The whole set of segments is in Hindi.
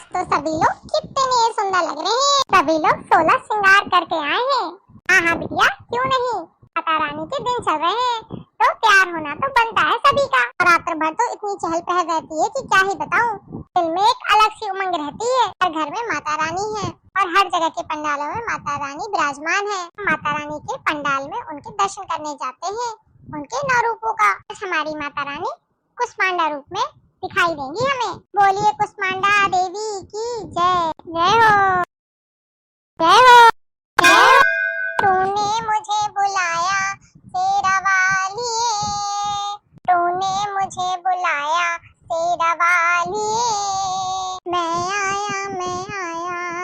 तो सभी लोग कितने सुंदर लग रहे हैं। सभी लोग 16 श्रृंगार करके आए हैं। हाँ हाँ बिटिया, क्यों नहीं। माता रानी के दिन चल रहे हैं तो प्यार होना तो बनता है सभी का। और रात्र भर तो इतनी चहल पहल रहती है कि क्या ही बताऊं। दिल में एक अलग सी उमंग रहती है। हर घर में माता रानी है और हर जगह के पंडालों में माता रानी विराजमान है। माता रानी के पंडाल में उनके दर्शन करने जाते हैं, उनके नौ रूपों का। हमारी माता रानी कुष्मांडा रूप में दिखाई देंगी हमें। बोलिए कुष्मांडा देवी की जय। जय हो, जय हो, जय हो। तूने मुझे बुलाया शेरा वालिए, तूने मुझे बुलाया शेरा वालिए। मैं आया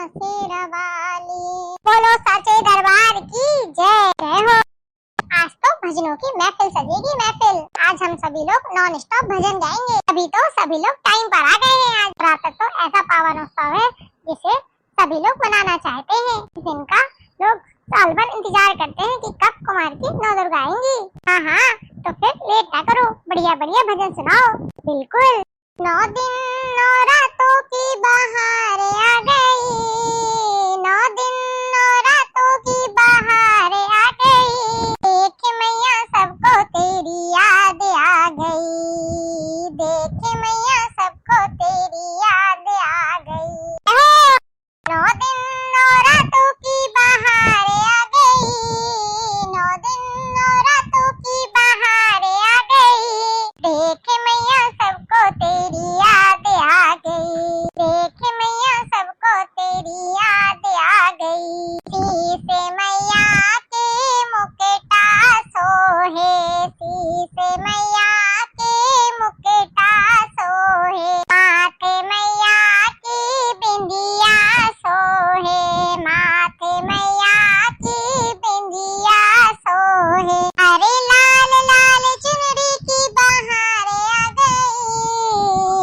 शेरा वाली। बोलो सच्चे दरबार की जय। जय हो। आज तो भजनों की महफिल सजेगी महफिल। आज हम सभी लोग नॉन स्टॉप भजन गाएंगे। अभी तो सभी लोग टाइम पर आ गए हैं। आज रात तो ऐसा पावन उत्सव है जिसे सभी लोग मनाना चाहते हैं, जिनका लोग साल भर इंतजार करते हैं कि कब कुमार की नौ दुर्गा आएंगी। हाँ हाँ, तो फिर लेट ना करो, बढ़िया बढ़िया भजन सुनाओ। बिल्कुल। 9 दिन 9 रातों की बहार आ गई, 9 दिन 9 रातों की बहार आ गई। देख मैया सबको तेरी याद आ गई, देख मैया सबको तेरी याद आ गई। 9 दिन 9 रातों की बहार आ गई, 9 दिन 9 रातों की बहार आ गई। देख मैया सबको तेरी याद आ गई, देख मैया सबको तेरी याद आ गई। शीश मैया के मुकुटा सोहे, शीश मैया के मुकुटा सोहे। माथे मैया की बिंदिया सोहे, माथे मैया की बिंदिया सोहे। अरे लाल लाल चुनरी की बहार आ गई,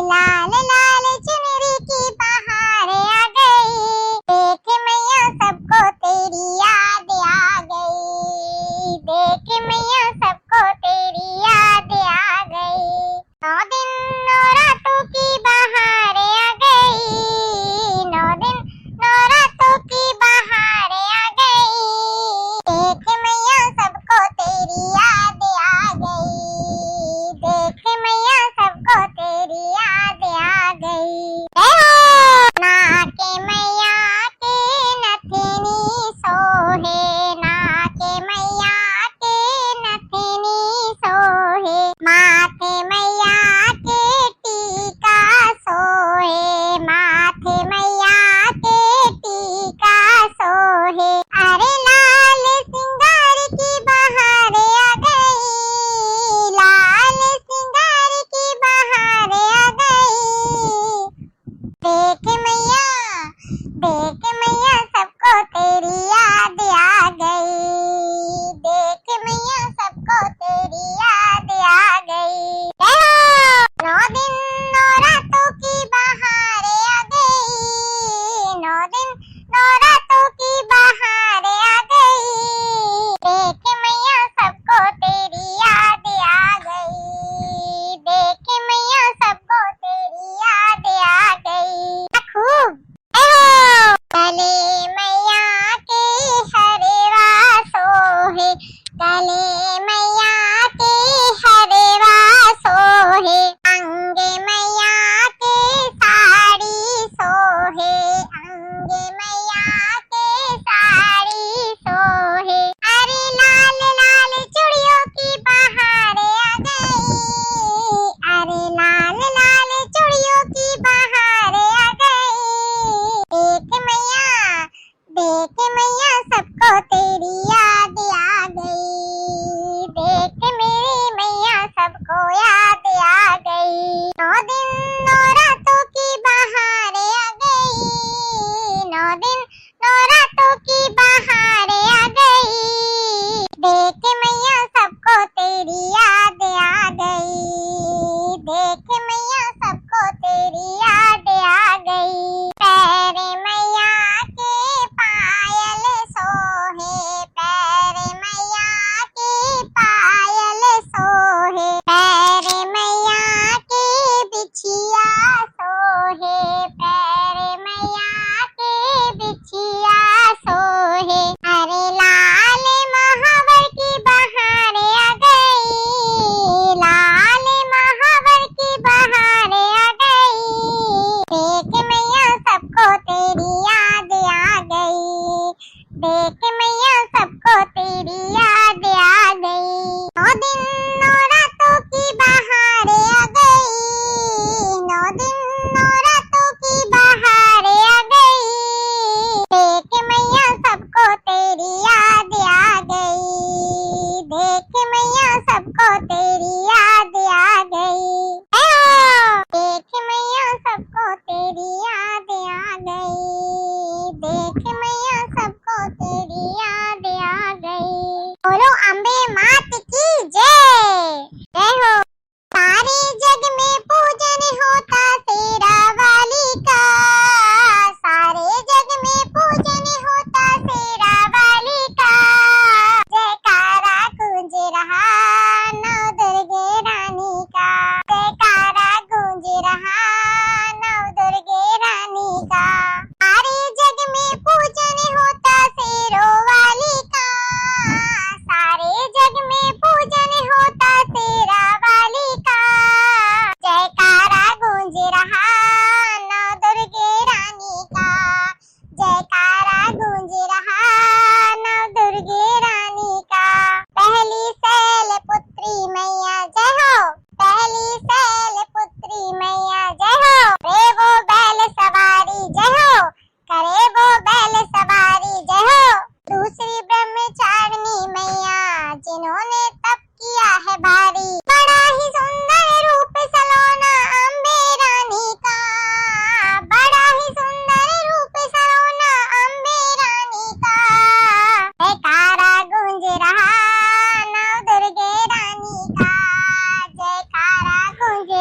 लाल लाल चुनरी की बहार आ गई। देख मैया सबको तेरी याद आ गई, देख मैया सबको तेरी याद आ गई। 9 दिन 9 रातों की बहार आ गई, 9 दिन 9 रातों की बहार आ गई। देख मैया सबको तेरी याद आ गई, देख मैया सबको तेरी याद आ गई। नाके मैया के नथनी सोहे, नाके मैया के नथनी सोहे। माथे मैया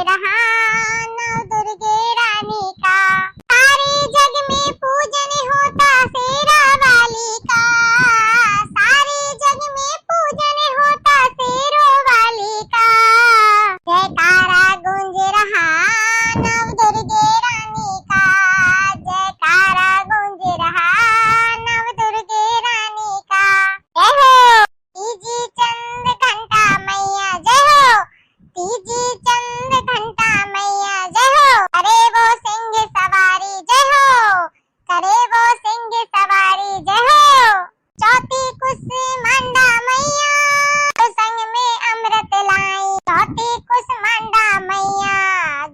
रहा नव दुर्गे रानी का। सारे जग में पूजन होता शेरा वाली का, सारे जग में पूजन होता शेरों वाली का। जयकारा गूंज रहा नव दुर्गे रानी का, जयकारा गूंज रहा नव दुर्गे रानी का। जय हो तीजी चंद घंटा मैया, जय हो तीजी चंद घंटा मैया, जय हो। करे वो सिंह सवारी, जय हो करे वो सिंह सवारी, जय हो। चौथी कुसमांडा मैया जो संग में अमृत लाई, चौथी कुसमांडा मैया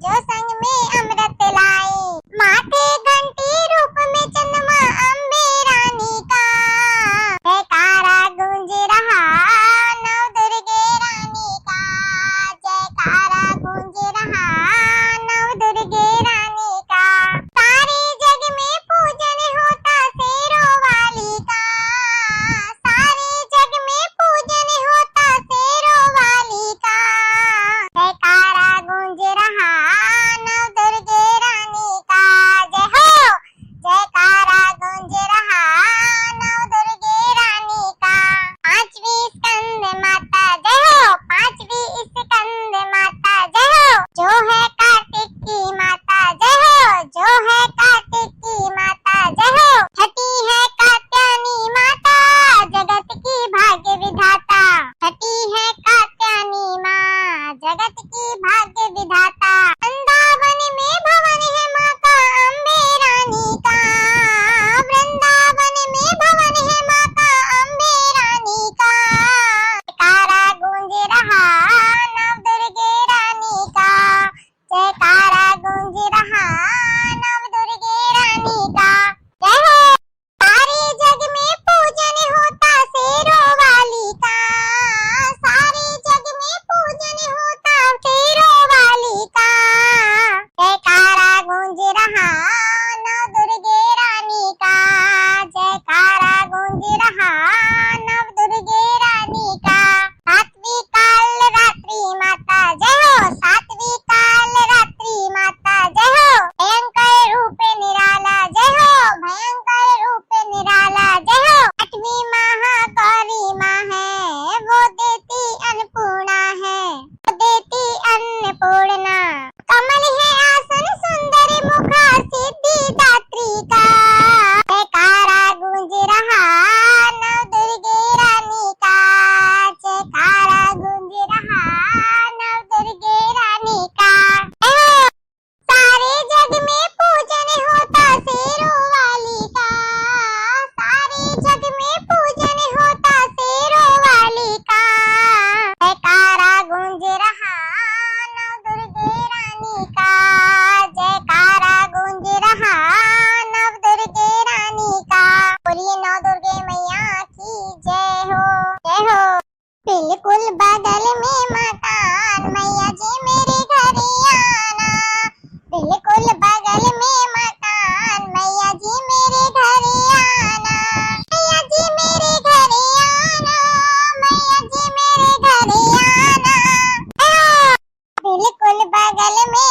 जो संग में अमृत लाई। माथे घंटी रूप में चंद्रमा अम्बे रानी का, जयकारा गूंज रहा नव दुर्गे रानी का, जयकारा गूंज रहा नव दुर्गे रानी का। सारे जग में पूजन होता शेरों वाली का, सारे जग में पूजन होता शेरों वाली का। जयकारा गूंज रहा नव दुर्गे रानी का, जय हो जयकारा गूंज रहा नव दुर्गे रानी का। पांचवी स्कंद माता, जय हो पांचवी स्कंद माता, जय हो। जो है कार्तिक की माता, जय हो जो है कार्तिक की माता, जय हो। छठी है कात्यायनी माता जगत की भाग्य विधाता, छठी है कात्यायनी माँ जगत की भाग्य विधाता। वृंदावन में भवन है माता अम्बे रानी का, वृंदावन में भवन है माता अम्बे रानी का। जयकारा गूंज रहा नव दुर्गे रानी का, जयकारा गूंज रहा नव दुर्गे रानी का। जय हो सारे जग में पूजन होता शेरों वाली का, सारे जग में पूजन होता शेरों वाली का। जयकारा गूंज रहा नव दुर्गे रानी का, जयकारा गूंज रहा नव दुर्गे रानी का। सातवीं काल रात्रि माता, जय हो सातवीं काल रात्रि माता, जय हो। भयंकर रूप निराला, जय हो भयंकर रूप निराला, जय हो। आठवीं महागौरी माँ है वो देती अन्नपूर्णा है, वो देती अन्नपूर्णा। कमल है आसन सुंदर मुखा सिद्धि दात्री का। जयकारा गूंज रहा नव दुर्गे रानी का, जयकारा गूंज रहा नव दुर्गे रानी का। सारे जग में पूजन होता शेरों वाली का, सारे जग में पूजन होता शेरों वाली का। जयकारा गूंज रहा नव दुर्गे रानी का, जयकारा गूंज रहा नव दुर्गे रानी का। बोलिए नौ दुर्गे मैया की जय हो, जय हो। बिल्कुल बगल में मकान मैया जी मेरे घर आना, बिल्कुल बगल में मकान मैया जी मेरे घर आना, मैया जी मेरे घर आना, मैया जी मेरे घर आना। बिल्कुल बगल में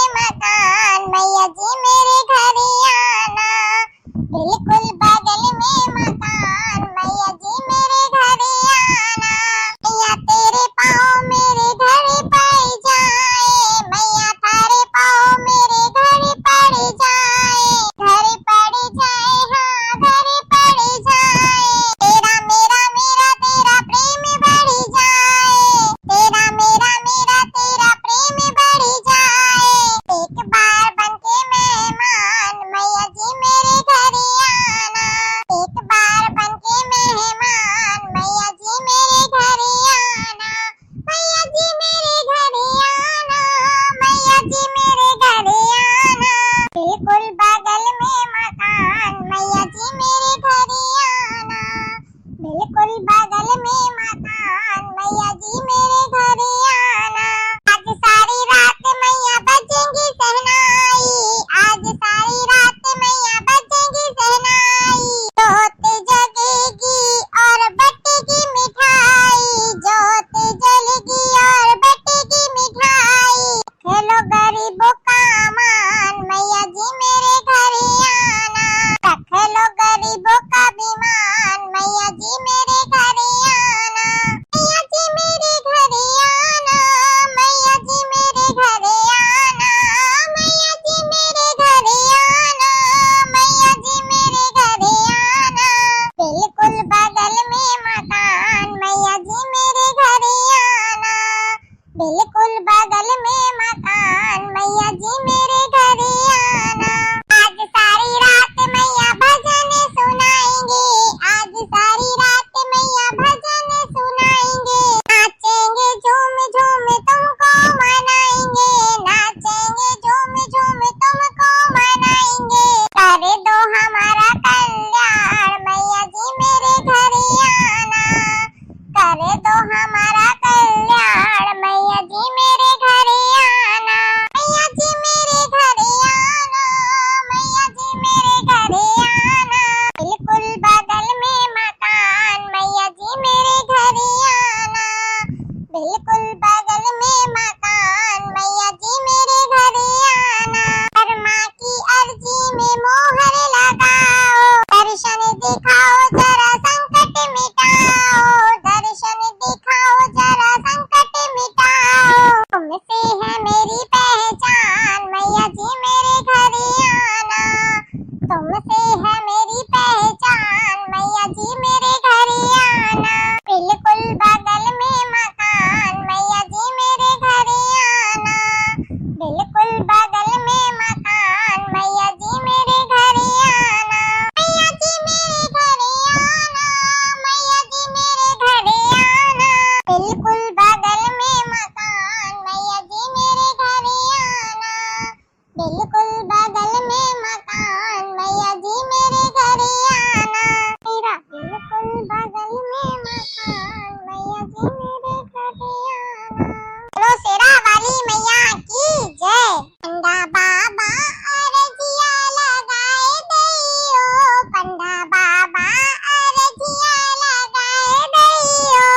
गरीबों का मान, मैया जी मेरे घर आना। रख लो गरीबों का बीमान, मैया जी मेरे घर आना। मैया जी मेरे घर आना, मैया जी मेरे घर आना, मैया जी मेरे घर आना, मैया जी मेरे घर आना। बिल्कुल बगल में मकान, मैया जी मेरे घर आना। बिल्कुल बगल में मकान, मैया जी मेरे घर आना। आज सारी रात मैया भजन सुनाएंगे, आज सारी रात मैया भजन सुनाएंगे। नाचेंगे झूम झूम तुमको मनाएंगे, नाचेंगे झूम झूम तुमको मनाएंगे। कर दो हमारा कल्याण, मैया जी मेरे घर आना। कर दो हमारा कल्याण, मैया जी मेरे घर आना। मैया जी मेरे घर आना, मैया जी मेरे घर आना। बिल्कुल बगल में मकान, मैया जी मेरे घर आना। बिल्कुल बगल में मकान, मैया जी मेरे घर आना। हर माँ की अर्जी में मोहर लगाओ, दर्शन दिखाओ जरा संकट मिटाओ, दर्शन दिखाओ जरा संकट मिटाओ। तुमसे है मेरी पहचान, मैया जी मेरे घर आना। तुमसे है मेरी पहचान, मैया जी मेरे घर आना। बिल्कुल बगल में मकान, मैया जी मेरे घर आना। बिल्कुल बगल में मकान, मैया जी मेरे घर आना। मैया जी मेरे घर आना, मैया जी मेरे घर आना। बिल्कुल बगल में मकान, मैया जी मेरे घर आना। बिल्कुल बगल में मकान, मैया जी मेरे घर आना। मेरा बिल्कुल बगल में मकान, मैया जी मेरे घर आना। बोलो शेरा वाली मैया की जय। पंडा बाबा अरजिया लगाए दैयो, पंडा बाबा अरजिया लगाए दैयो।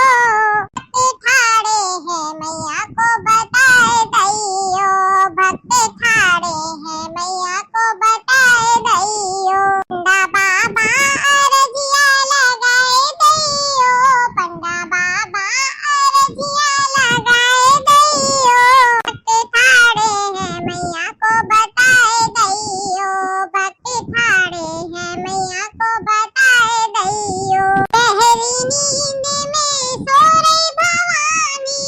भक्त ठाड़े हैं मैया को बताए दैयो, भक्त ठाड़े हैं मैया को बताए दैयो। पंडा बाबा अरजिया लगाए दैयो, पंडा बाबा अरजिया लगाए दैयो। भक्त ठाड़े हैं मैया को बताए दैयो, भक्त ठाड़े हैं मैया को बताए दैयो। गहरी नींद में सो रही भवानी,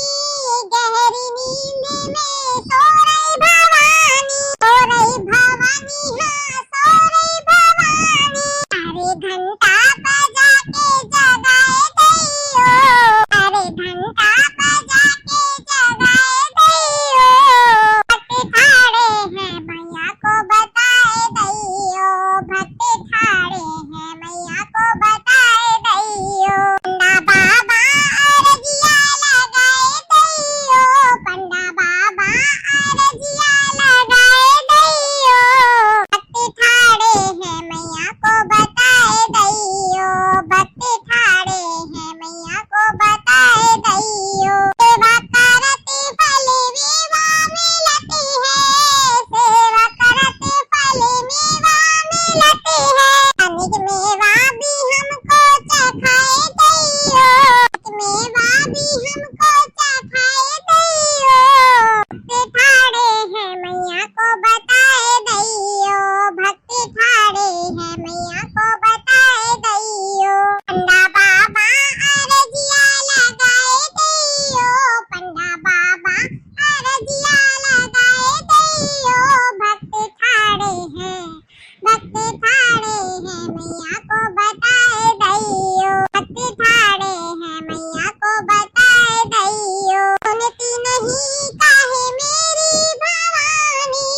गहरी नींद में सो रही भवानी, सो रही भवानी, हाँ सो रही भवानी। अरे घंटा बजा के जगाए दैयो, अरे घंटा बजा के जगाए दैयो। भक्त ठाड़े हैं मैया को बताए दैयो, भक्त ठाड़े हैं मैया को बताए दैयो। पंडा बाबा अरजिया लगाए दैयो, पंडा बाबा अरजिया लगाए दैयो। भक्त ठाड़े हैं मैया को बताए दैयो, भक्त ठाड़े हैं मैया को बताए दैयो। सेवा करते फल मेवा मिलते हैं, सेवा करते फल मेवा मिलते हैं। अनेक मेवा भी हमको चखाए दैयो, अनेक मेवा भी हमको चखाए दैयो। भक्त ठाड़े हैं मैया को बताए दैयो, भक्त ठाड़े हैं मैया को बताए दैयो। पंडा बाबा अरजिया लगाए दैयो, पंडा बाबा अरजिया लगाए दैयो। भक्त ठाड़े हैं, भक्त ठाड़े हैं मैया को बताए दैयो, भक्त ठाड़े हैं मैया को बताए दैयो। सुनती नहीं काहे मेरी भवानी,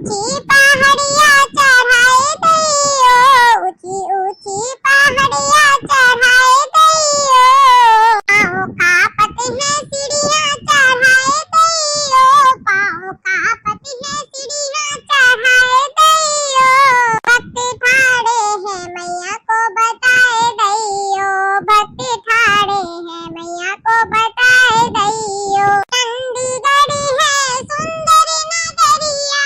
ऊंची पहाड़िया चढ़ाए दैयो, ऊंची ऊंची पहाड़िया चढ़ाए दैयो, पाँव कांपत है सीढ़ियाँ चढ़ाए दैयो, पाँव कांपत है सीढ़ियाँ चढ़ाए दैयो, भक्त ठाड़े हैं मैया को बताए दैयो, भक्त ठाड़े हैं मैया को बताए दैयो। चंडीगढ़ है सुंदर नगरिया,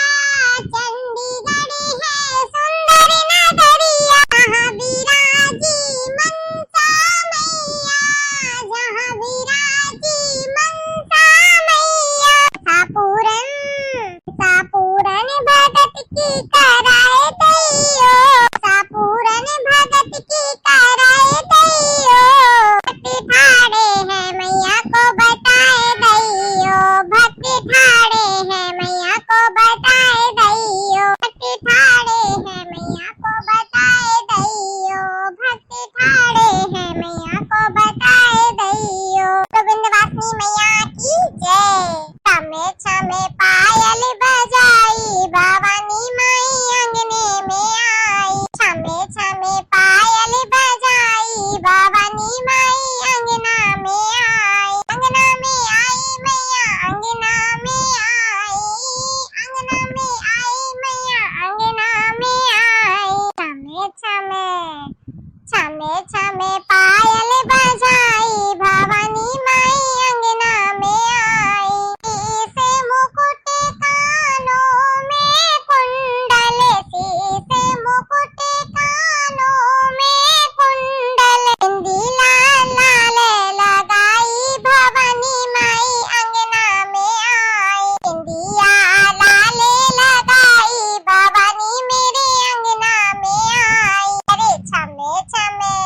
चंडीगढ़ है सुंदर नगरिया, जहाँ विराजी मनसा मैया, जहाँ विराजी मनसा मैया। सापूरन भगत की कराए दैयो, सापूरन भगत की कराए दैयो, भक्त ठाड़े हैं मैया को बताए दैयो, भक्त ठाड़े हैं मैया को बताए दैयो, भक्त ठाड़े हैं मैया को बताए दैयो, भक्त ठाड़े हैं मैया को बताए दैयो। तो विंध्यवासिनी मैया की जय। छमे छमे पायल बजाई भवानी माई अंगने में आई, छमे छमे पायल बजाई भवानी माई अंगना में आई, अंगना में आई मैया अंगना में आई, अंगना में आई मैया अंगना में आई। छमे छमे छमे छमे पायल बजाई भवानी माई अंगना में आई, से मुकुट कानों में कुंडल, से मुकुट कानों में कुंडल, बिंदी लाल लाल लगाई भवानी माई अंगना में आई, बिंदिया लाल लगाई भवानी मेरे अंगना में आई। अरे छमे छमे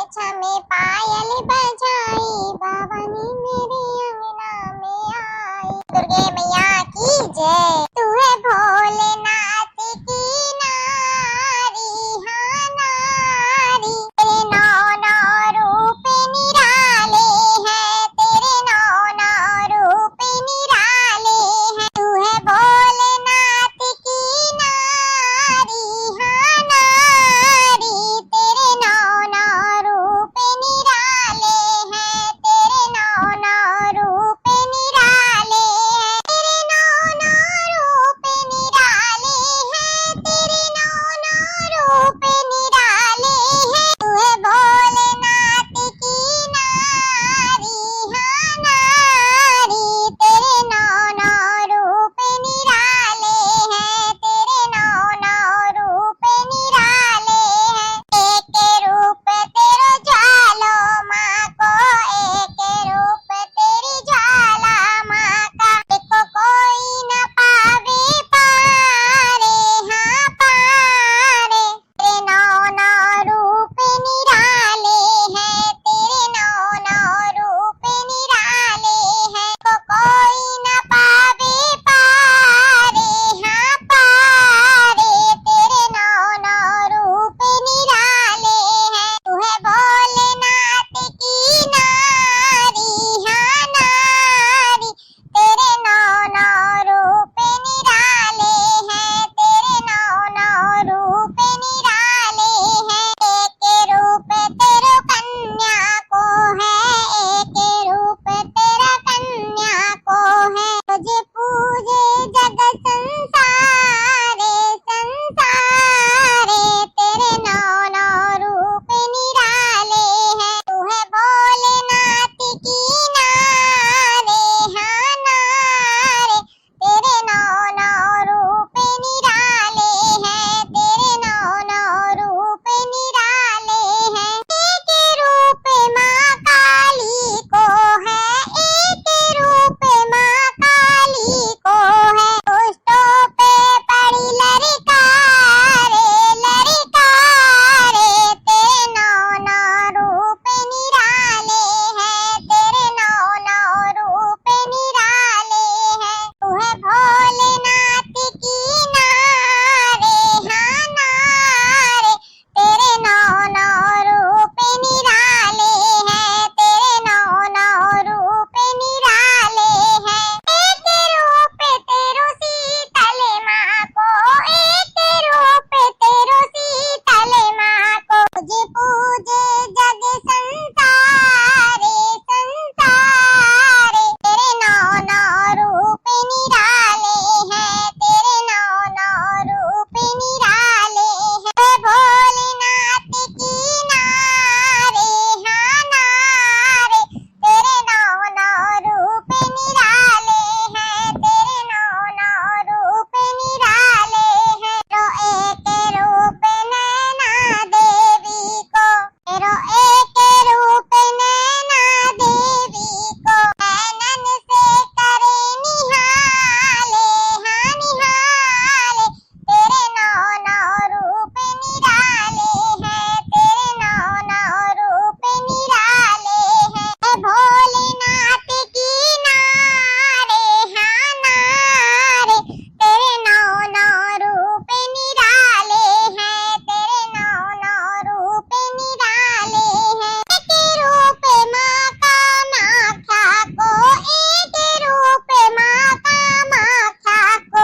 छमे पायल बजाई, बाबा ने मेरे अंगना में आई। दुर्गे मैया की जय। तू है भोलेनाथ की नारी, हाँ नारी। तेरे नौ नौ रूप निराले हैं, तेरे नौ नौ रूप निराले हैं। तू है भोलेनाथ की नारी, हाँ नारी। तेरे नौ नौ रूप निराले हैं, तेरे नौ नौ रूप निराले हैं। तेरे नौ नौ रूप निराले हैं, तेरे नौ नौ रूप निराले हैं। तू है भोलेनाथ की नारी, हाँ नारी। तेरे नौ नौ रूप निराले हैं, तेरे नौ नौ रूप निराले हैं। एक रूप तेरो ज्वालो माँ को, एक रूप तेरी ज्वाला माँ का। देखो कोई न पावे पारे, हाँ पारे। तेरे नौ नौ रूप निराले हैं, तेरे नौ नौ रूप निराले हैं। देखो कोई न पावे पारे, हाँ पारे। तेरे नौ नौ रूप निराले हैं। तू है भोलेनाथ की नारी, हाँ नारी। तेरे नौ नौ रूप निराले हैं, तेरे नौ नौ रूप निराले हैं। एक रूप तेरो कन्या को है, एक रूप तेरा कन्या को है। तुझे पूजे जग संसारे, संसारे। तेरे नौ नौ रूप निराले हैं। तू है भोलेनाथ की नारे, हाँ नारे। तेरे नौ नौ रूप निराले हैं, तेरे नौ नौ रूप निराले हैं। एक रूप माँ काली को है, एक रूप माँ काली को है। दुष्टों पे पड़ी ललकारे, ललकारे। तेरे नौ नौ रूप निराले हैं, तेरे नौ नौ रूप निराले हैं। तू है भोलेनाथ की नारे, हाँ नारे। तेरे नौ नौ रूप निराले हैं, तेरे नौ नौ रूप निराले हैं। एक रूप तेरो शीतल माँ को, एक रूप तेरो शीतल माँ को। तुझे पूजे जग संसारे, संसारे। तेरे नौ नौ रूप निराले हैं, तेरे नौ नौ रूप निराले हैं। हे भोलेनाथ की नारे, हाँ नारे। तेरे नौ नौ रूप निराले हैं, तेरे नौ नौ रूप निराले हैं। तेरो एक रूप नैना देवी को, तेरो एक रूप नैना देवी को। नैनन से करे निहाले, हाँ निहाले। तेरे नौ नौ रूप निराले हैं, तेरे नौ नौ रूप निराले हैं। हे भोलेनाथ की नारे, हाँ नारे। तेरे नौ नौ रूप निराले हैं, तेरे नौ नौ रूप निराले हैं। एक रूप माँ कामाख्या को, एक रूप माँ कामाख्या को।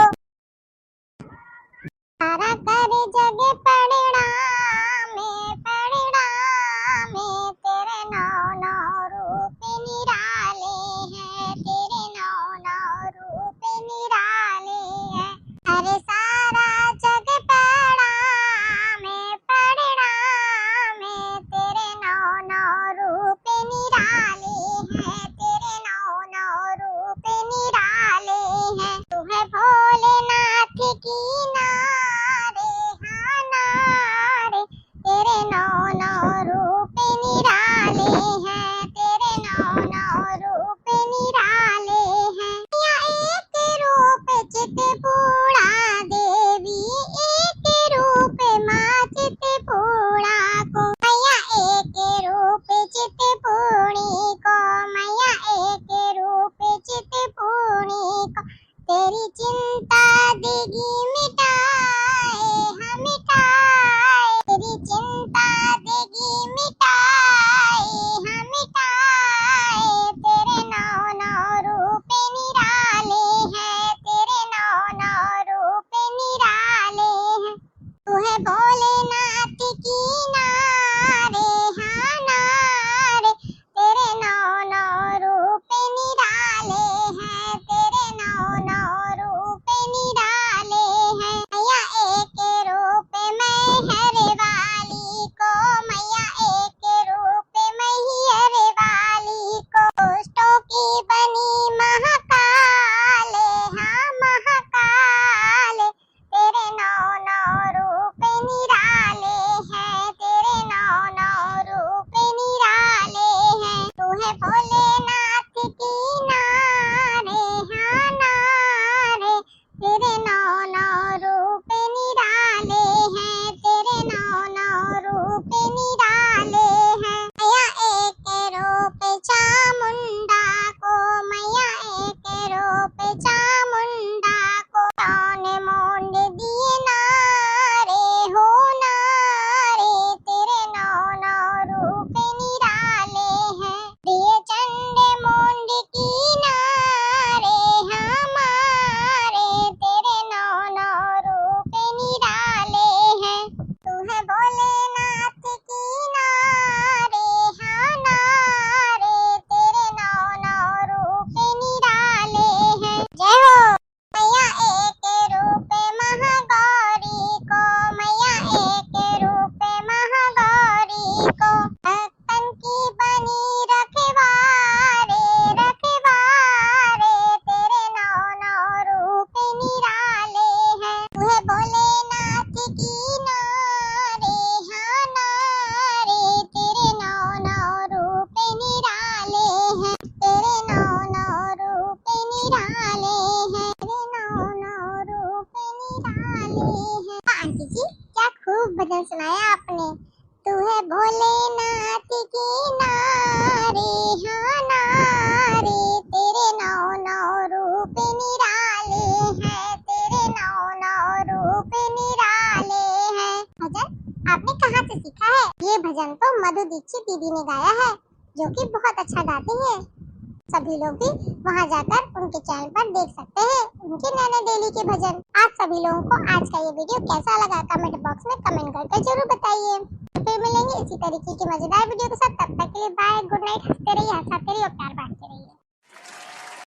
सारा कर जग परिणामे, परिणामे। तेरे नौ नौ रूप निराले हैं, तेरे नौ नौ रूप निराले हैं। अरे सारा जग परिणामे, परिणामे। तेरे नौ नौ रूप निराले हैं, तेरे नौ नौ रूप निराले हैं। तू है भोलेनाथ की नारे, हाँ भोलेनाथ की नारे हाँ नारे, तेरे नौ नौ रूप निराले हैं, तेरे नौ नौ रूप निराले हैं। मैया एक रूप में हरे वाली को, मैया एक रूप में ही हरे वाली को, दुष्टों की बनी महाकाले हाँ महाकाले, तेरे नौ नौ रूप निराले हैं, तेरे नौ नौ रूप निराले हैं। तू है भोलेनाथ की नारे हाँ नारे, तेरे नौ नौ रूप निराले हैं, तेरे नौ नौ रूप निराले हैं। मैया एक रूप चामुंडा को, मैया एक रूप चामुंडा को, तौने मोंड दिए नारे हो नारे, तेरे नौ नौ रूप निराले हैं। दिए चंडे मोंड की नारे हमारे, तेरे नौ नौ रूप निराले हैं। तू है भोलेनाथ की नारे हाँ नारे, तेरे नौ नौ रूप निराले हैं। जय हो। मैया एक रूप महागौरी को, मैया एक रूप महागौरी को, भक्तन की बनी रखवारे रखवारे, तेरे नौ नौ रूप निराले हैं। तू है भोलेनाथ की नारे हाँ नारे, तेरे नौ नौ रूप निराले हैं, तेरे नौ नौ रूप निराले हैं, तेरे नौ नौ रूप निराले हैं। आंटी जी क्या खूब भजन सुनाया आपने। तू है भोलेनाथ की नारे हाँ नारे, तेरे नौ नौ रूप निराले हैं, तेरे नौ नौ रूप निराले हैं। भजन आपने कहाँ से सीखा है? ये भजन तो मधु दीक्षित दीदी ने गाया है, जो कि बहुत अच्छा गाती हैं। सभी लोग भी वहां जाकर उनके चैनल पर देख सकते हैं उनके नैने डेली के भजन। आप सभी लोगों को आज का ये वीडियो कैसा लगा कमेंट बॉक्स में कमेंट करके जरूर बताइए। फिर मिलेंगे इसी तरीके की मजेदार वीडियो के साथ, तब तक के लिए बाय, गुड नाइट, हंसते रहिए, हंसाते रहिए और प्यार